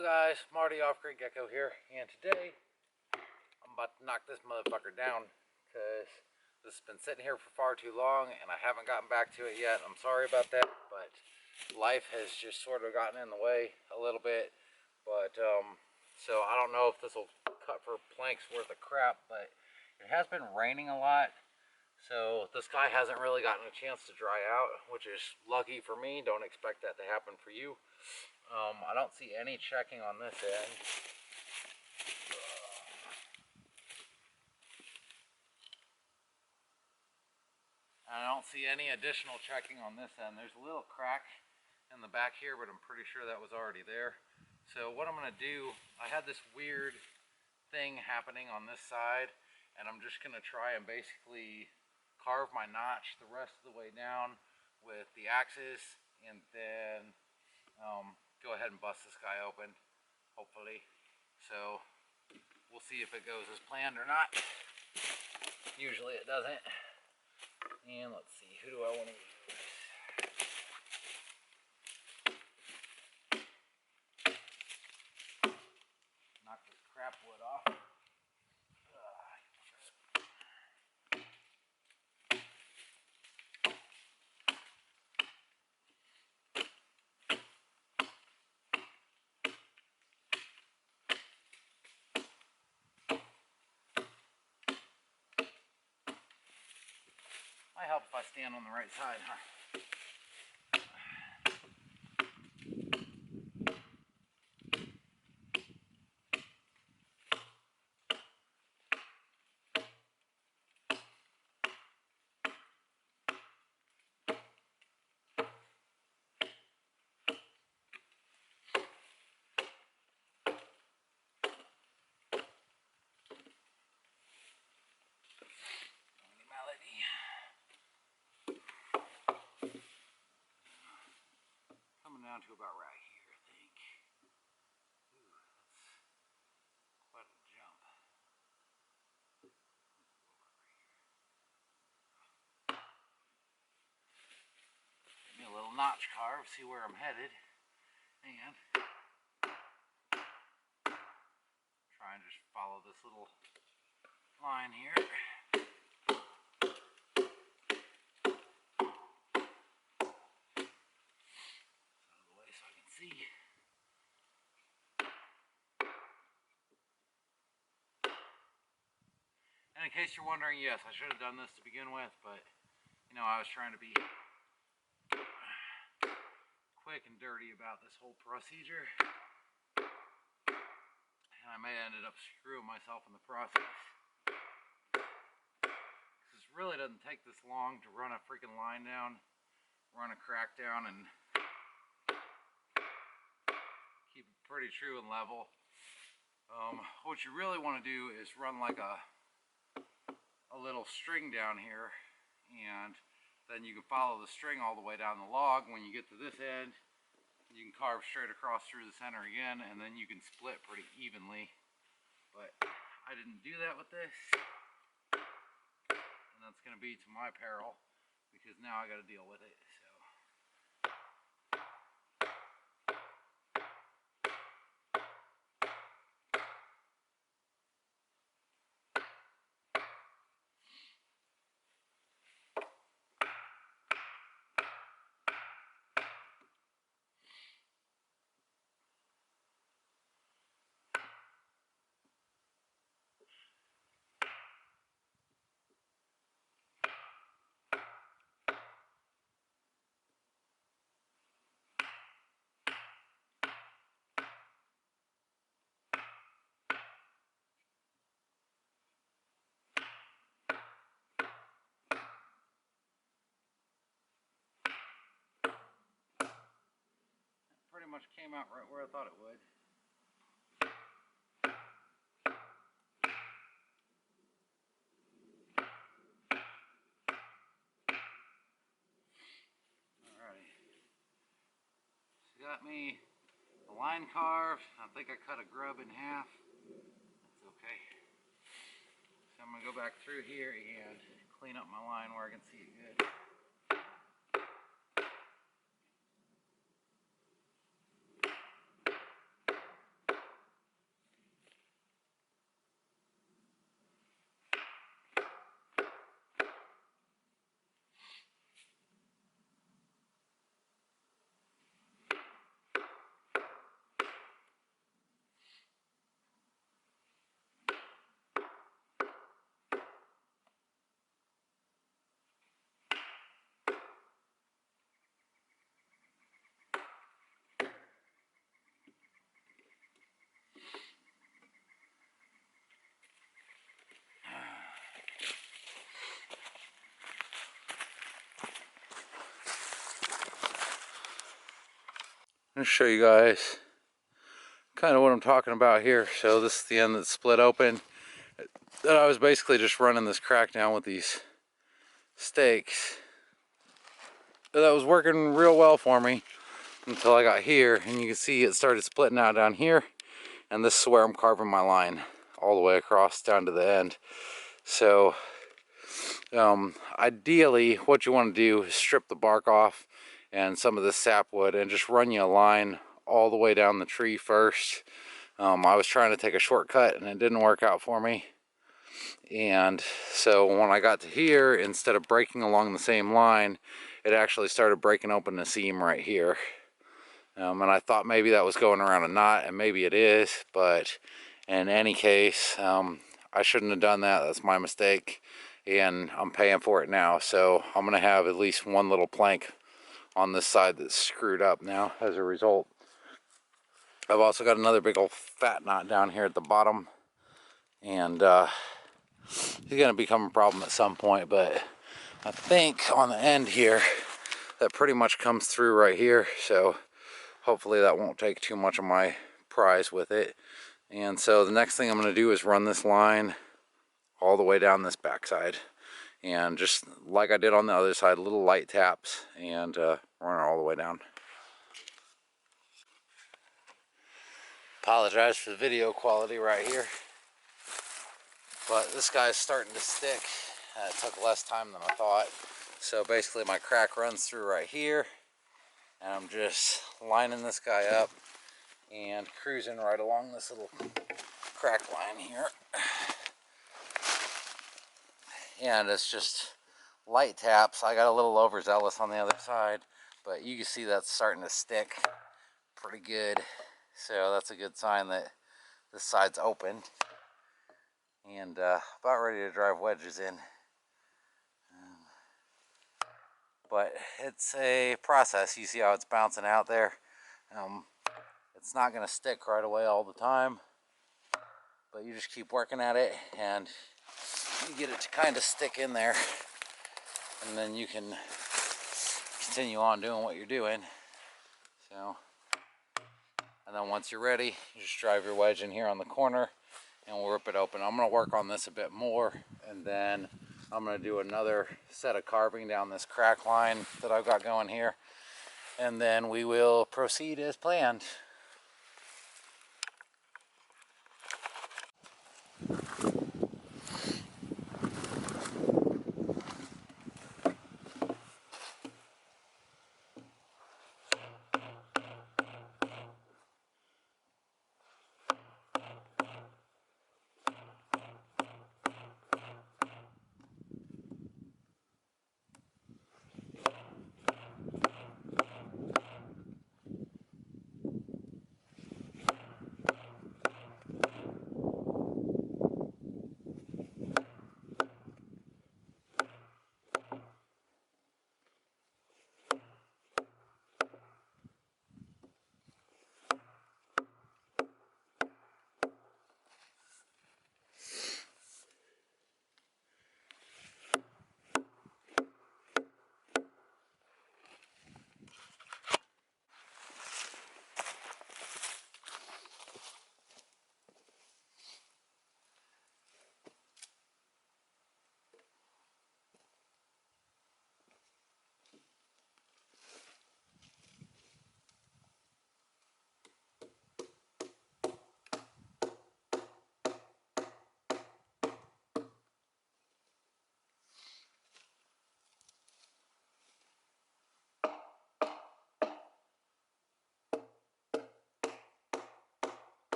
Hello guys, Marty off Great Gecko here, and today I'm about to knock this motherfucker down because this has been sitting here for far too long and I haven't gotten back to it yet. I'm sorry about that, but life has just sort of gotten in the way a little bit. But so I don't know if this will cut for planks worth of crap, but it has been raining a lot, so this guy hasn't really gotten a chance to dry out, which is lucky for me. Don't expect that to happen for you. I don't see any checking on this end. I don't see any additional checking on this end. There's a little crack in the back here, but I'm pretty sure that was already there. So what I'm going to do, I had this weird thing happening on this side, and I'm just going to try and basically carve my notch the rest of the way down with the axes, and then go ahead and bust this guy open, hopefully. So we'll see if it goes as planned or not. Usually it doesn't. And let's see, who do I want to use? Knock this crap wood off. Might help if I stand on the right side, huh? Coming down to about right here, I think. Ooh, that's quite a jump. Give me a little notch carve, see where I'm headed, and try and just follow this little line here. So I can see. And in case you're wondering, yes, I should have done this to begin with, but you know, I was trying to be quick and dirty about this whole procedure, and I may have ended up screwing myself in the process. This really doesn't take this long to run a freaking line down, run a crack down, and keep it pretty true and level. What you really want to do is run like a little string down here, and then you can follow the string all the way down the log. When you get to this end, you can carve straight across through the center again, and then you can split pretty evenly. But I didn't do that with this, and that's going to be to my peril, because now I got to deal with it. So pretty much came out right where I thought it would. Alrighty. So got me the line carved. I think I cut a grub in half. That's okay. So I'm going to go back through here and clean up my line where I can see it good. I'll show you guys kind of what I'm talking about here. So this is the end that's split open. That I was basically just running this crack down with these stakes. That was working real well for me until I got here, and you can see it started splitting out down here, and this is where I'm carving my line all the way across down to the end. So ideally what you want to do is strip the bark off and some of the sapwood and just run you a line all the way down the tree first. I was trying to take a shortcut and it didn't work out for me, and so when I got to here, instead of breaking along the same line, it actually started breaking open the seam right here. And I thought maybe that was going around a knot, and maybe it is, but in any case, I shouldn't have done that. That's my mistake, and I'm paying for it now. So I'm gonna have at least one little plank on this side that's screwed up now as a result. I've also got another big old fat knot down here at the bottom, and it's gonna become a problem at some point, but I think on the end here that pretty much comes through right here, so hopefully that won't take too much of my prize with it. And so the next thing I'm going to do is run this line all the way down this backside, and just like I did on the other side, little light taps, and run it all the way down. Apologize for the video quality right here, but this guy's starting to stick. It took less time than I thought. So basically my crack runs through right here, and I'm just lining this guy up and cruising right along this little crack line here. And it's just light taps. I got a little overzealous on the other side, but you can see that's starting to stick pretty good. So that's a good sign that this side's open, and about ready to drive wedges in. But it's a process. You see how it's bouncing out there. It's not going to stick right away all the time, but you just keep working at it, and you get it to kind of stick in there, and then you can continue on doing what you're doing. So, and then once you're ready, you just drive your wedge in here on the corner, and we'll rip it open. I'm going to work on this a bit more, and then I'm going to do another set of carving down this crack line that I've got going here, and then we will proceed as planned.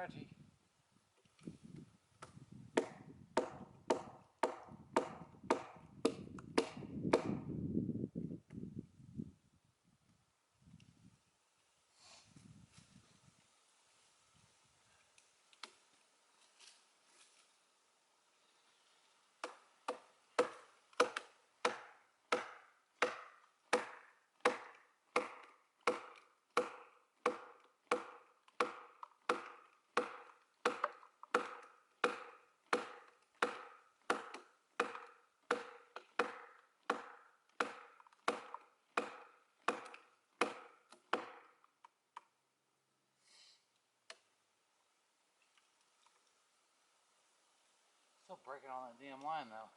scratchy. Still breaking on that damn line though.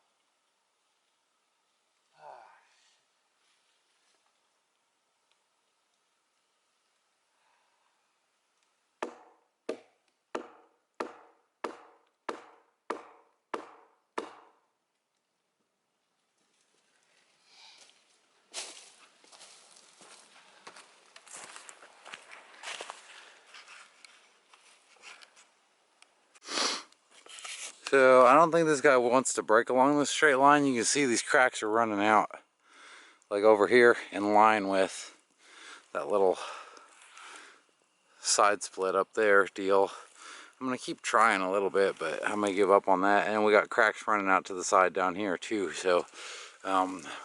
So I don't think this guy wants to break along this straight line. You can see these cracks are running out, like over here in line with that little side split up there deal. I'm gonna keep trying a little bit, but I'm gonna give up on that. And we got cracks running out to the side down here too. So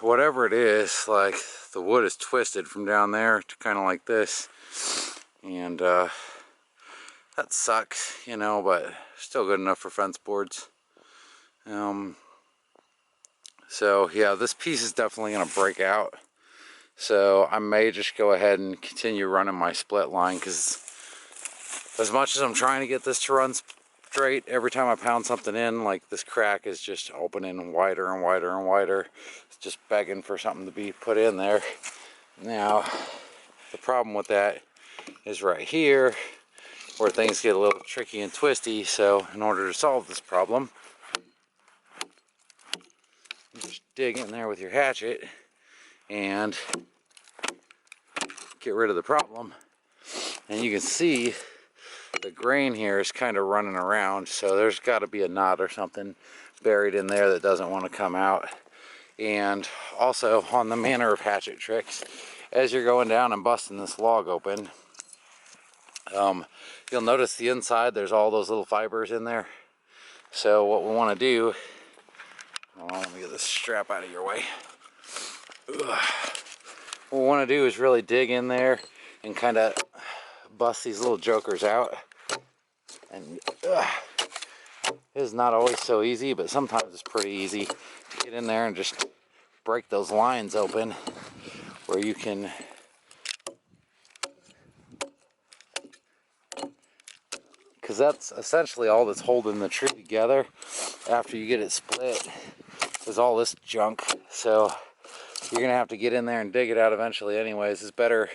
whatever it is, like the wood is twisted from down there to kind of like this, and that sucks, you know, but still good enough for fence boards. So yeah, this piece is definitely gonna break out. So I may just go ahead and continue running my split line, because as much as I'm trying to get this to run straight, every time I pound something in, like this crack is just opening wider and wider and wider. It's just begging for something to be put in there. Now, the problem with that is right here, where things get a little tricky and twisty. So in order to solve this problem, you just dig in there with your hatchet and get rid of the problem. And you can see the grain here is kind of running around, so there's got to be a knot or something buried in there that doesn't want to come out. And also, on the manner of hatchet tricks, as you're going down and busting this log open, you'll notice the inside, there's all those little fibers in there. So what we want to do, let me get this strap out of your way. Ugh. What we want to do is really dig in there and kind of bust these little jokers out. And it is not always so easy, but sometimes it's pretty easy to get in there and just break those lines open, where you can because that's essentially all that's holding the tree together after you get it split, is all this junk. So you're gonna have to get in there and dig it out eventually anyways. It's better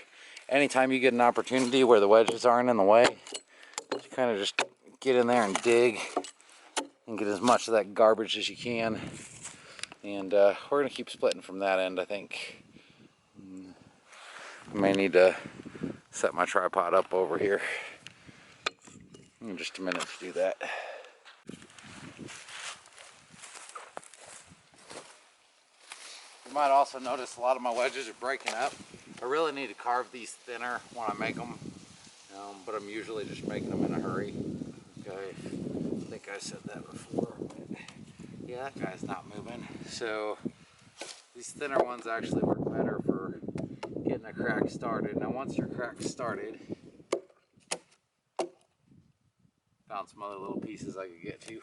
anytime you get an opportunity where the wedges aren't in the way, you kind of just get in there and dig and get as much of that garbage as you can. And we're gonna keep splitting from that end, I think. I may need to set my tripod up over here in just a minute to do that. You might also notice a lot of my wedges are breaking up. I really need to carve these thinner when I make them, but I'm usually just making them in a hurry. Okay, I think I said that before. But yeah, that guy's not moving. So these thinner ones actually work better for getting a crack started. Now once your crack's started, found some other little pieces I could get to.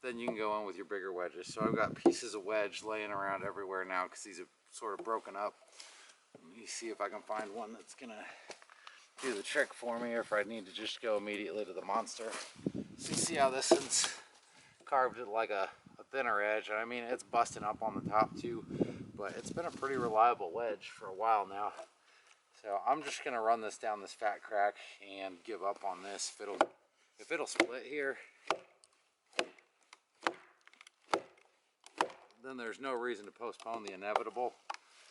Then you can go in with your bigger wedges. So I've got pieces of wedge laying around everywhere now because these are sort of broken up. Let me see if I can find one that's gonna do the trick for me, or if I need to just go immediately to the monster. So you see how this one's carved it like a thinner edge. I mean, it's busting up on the top too, but it's been a pretty reliable wedge for a while now. So I'm just gonna run this down this fat crack and give up on this. If it'll split here, then there's no reason to postpone the inevitable.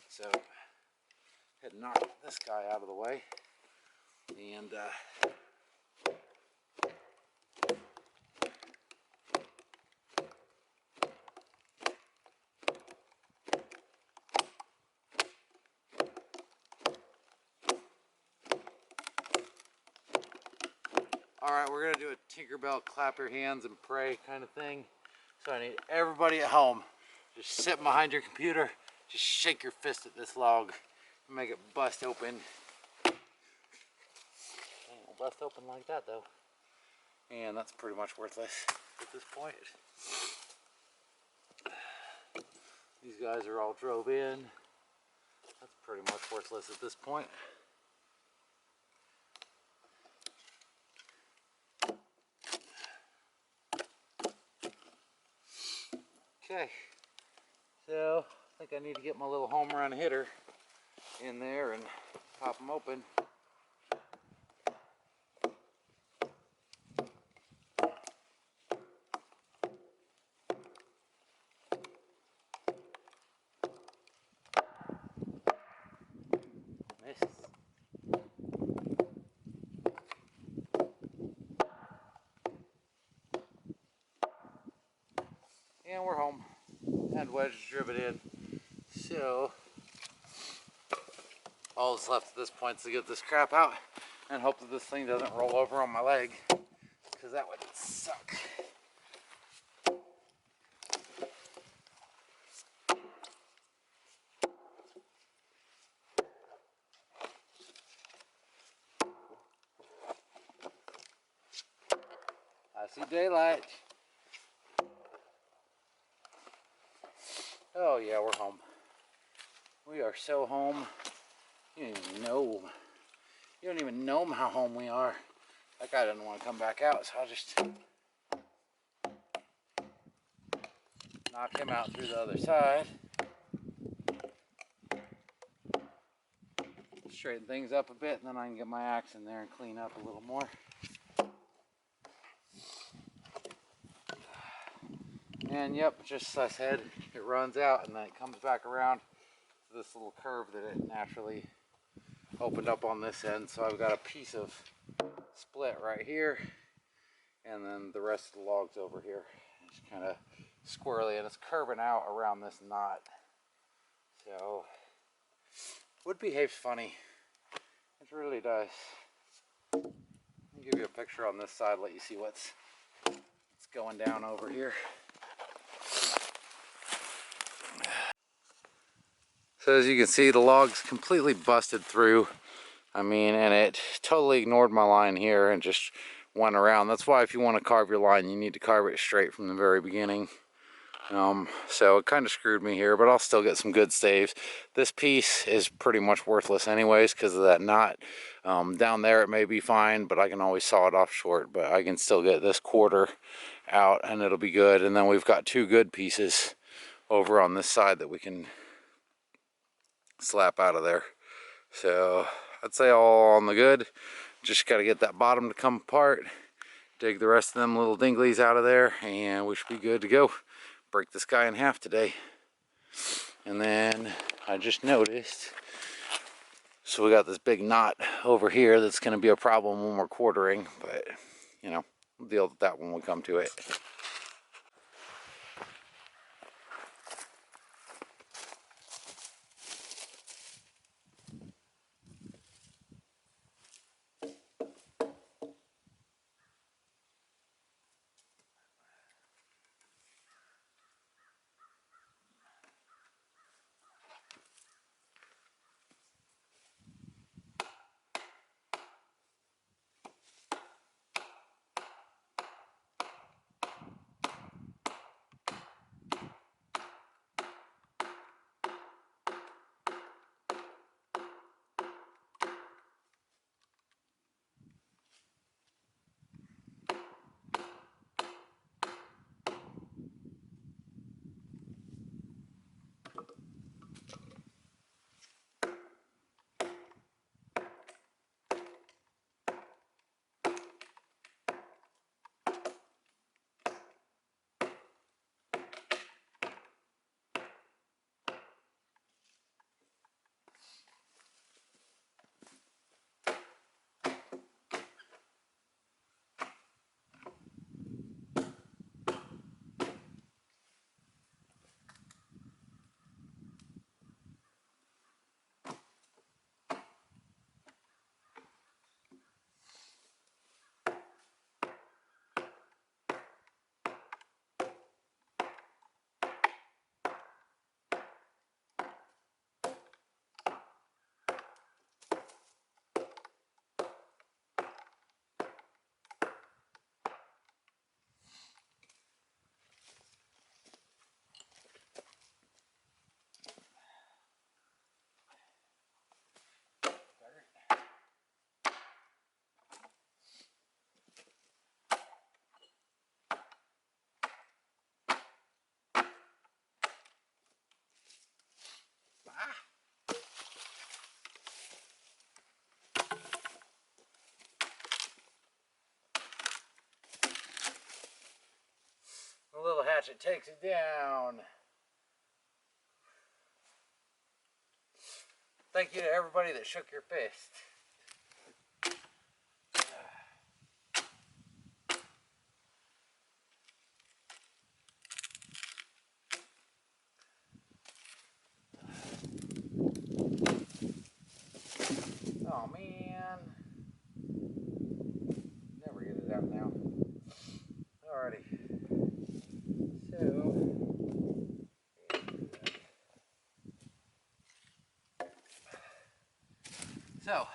So head knock this guy out of the way, and Alright, we're gonna do a Tinkerbell clap your hands and pray kind of thing. So I need everybody at home, just sit behind your computer, just shake your fist at this log and make it bust open. It won't bust open like that though. And that's pretty much worthless at this point. These guys are all drove in. That's pretty much worthless at this point. Okay, so I think I need to get my little home run hitter in there and pop them open. Misses. And we're home. And wedges driven in. So all that's left at this point is to get this crap out and hope that this thing doesn't roll over on my leg, because that would suck. I see daylight. Oh yeah, we're home. We are so home. You don't even know. You don't even know how home we are. That guy doesn't want to come back out, so I'll just knock him out through the other side. Straighten things up a bit, and then I can get my axe in there and clean up a little more. And yep, just as I said, it runs out and then it comes back around to this little curve that it naturally opened up on this end. So I've got a piece of split right here, and then the rest of the logs over here. It's kind of squirrely, and it's curving out around this knot. So wood behaves funny. It really does. I'll give you a picture on this side, let you see what's going down over here. So as you can see, the log's completely busted through. I mean, and it totally ignored my line here and just went around. That's why if you want to carve your line, you need to carve it straight from the very beginning. So it kind of screwed me here, but I'll still get some good staves. This piece is pretty much worthless anyways because of that knot. Down there it may be fine, but I can always saw it off short. But I can still get this quarter out and it'll be good. And then we've got two good pieces over on this side that we can slap out of there. So I'd say all on the good. Just got to get that bottom to come apart, dig the rest of them little dinglies out of there, and we should be good to go. Break this guy in half today. And then I just noticed, so we got this big knot over here that's going to be a problem when we're quartering, but you know, we'll deal with that when we come to it. hatchet takes it down. Thank you to everybody that shook your fist. Oh man. Never get it out now. Alrighty. So,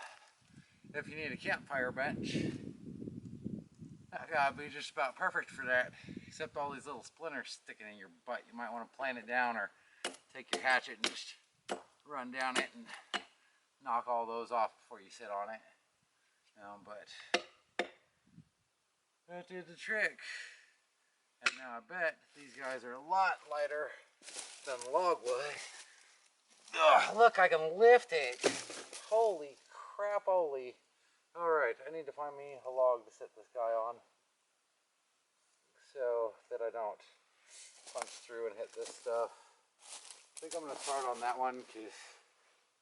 if you need a campfire bench, that gotta be just about perfect for that. Except all these little splinters sticking in your butt. You might want to plant it down or take your hatchet and just run down it and knock all those off before you sit on it. But that did the trick. And now I bet these guys are a lot lighter than the log wood. Ugh, look, I can lift it. Holy crap-oly. Alright, I need to find me a log to sit this guy on so that I don't punch through and hit this stuff. I think I'm going to start on that one to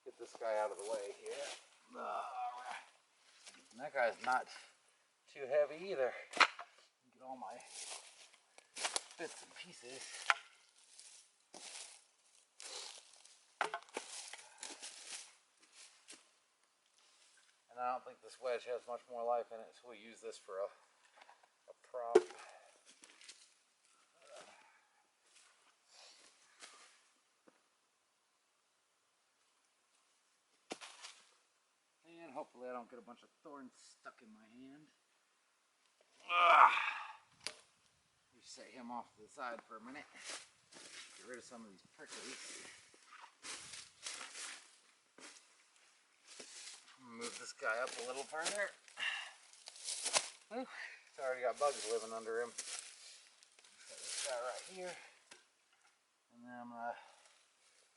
get this guy out of the way here. Alright. And that guy's not too heavy either. Get all my bits and pieces. And I don't think this wedge has much more life in it, so we'll use this for a prop. And hopefully I don't get a bunch of thorns stuck in my hand. Just set him off to the side for a minute. Get rid of some of these pricklies. Move this guy up a little further. It's already got bugs living under him. Set this guy right here. And then I'm going to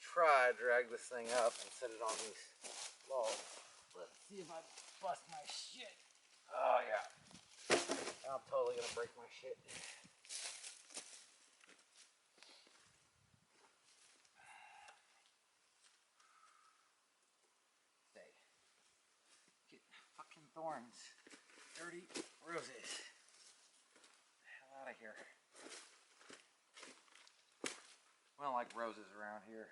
try to drag this thing up and set it on these logs. Let's see if I bust my shit. Oh yeah. I'm totally going to break my shit. Thorns. Dirty roses. Get the hell out of here. We don't like roses around here.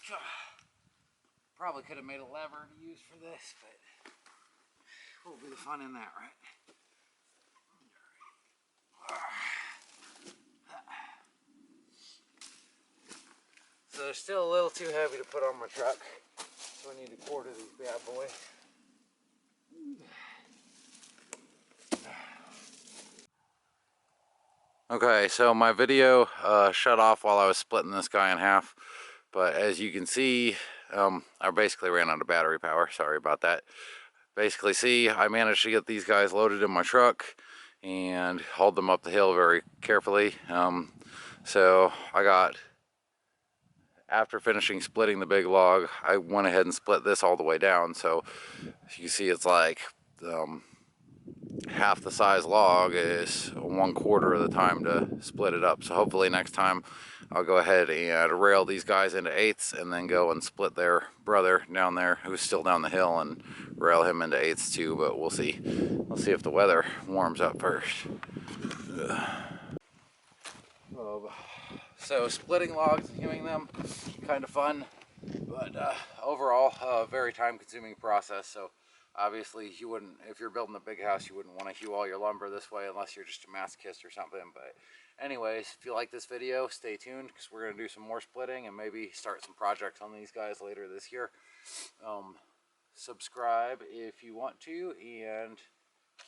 Okay. Probably could have made a lever to use for this, but what will be the fun in that, right? So they're still a little too heavy to put on my truck, so I need to quarter these bad boys. Okay, so my video shut off while I was splitting this guy in half, but as you can see, I basically ran out of battery power. Sorry about that. Basically, see, I managed to get these guys loaded in my truck and hauled them up the hill very carefully. So I got, after finishing splitting the big log, I went ahead and split this all the way down. So you see it's like half the size log is 1/4 of the time to split it up. So hopefully next time I'll go ahead and rail these guys into eighths and then go and split their brother down there who's still down the hill and rail him into eighths too, but we'll see. Let's see if the weather warms up first. So splitting logs and hewing them, kind of fun, but overall a very time-consuming process. So obviously you wouldn't, if you're building a big house, you wouldn't want to hew all your lumber this way unless you're just a masochist or something. But anyways, if you like this video, stay tuned because we're going to do some more splitting and maybe start some projects on these guys later this year. Subscribe if you want to and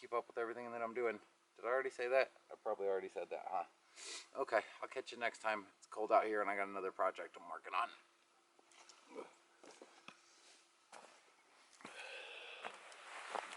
keep up with everything that I'm doing. Did I already say that? I probably already said that, huh? Okay, I'll catch you next time. It's cold out here and I got another project I'm working on.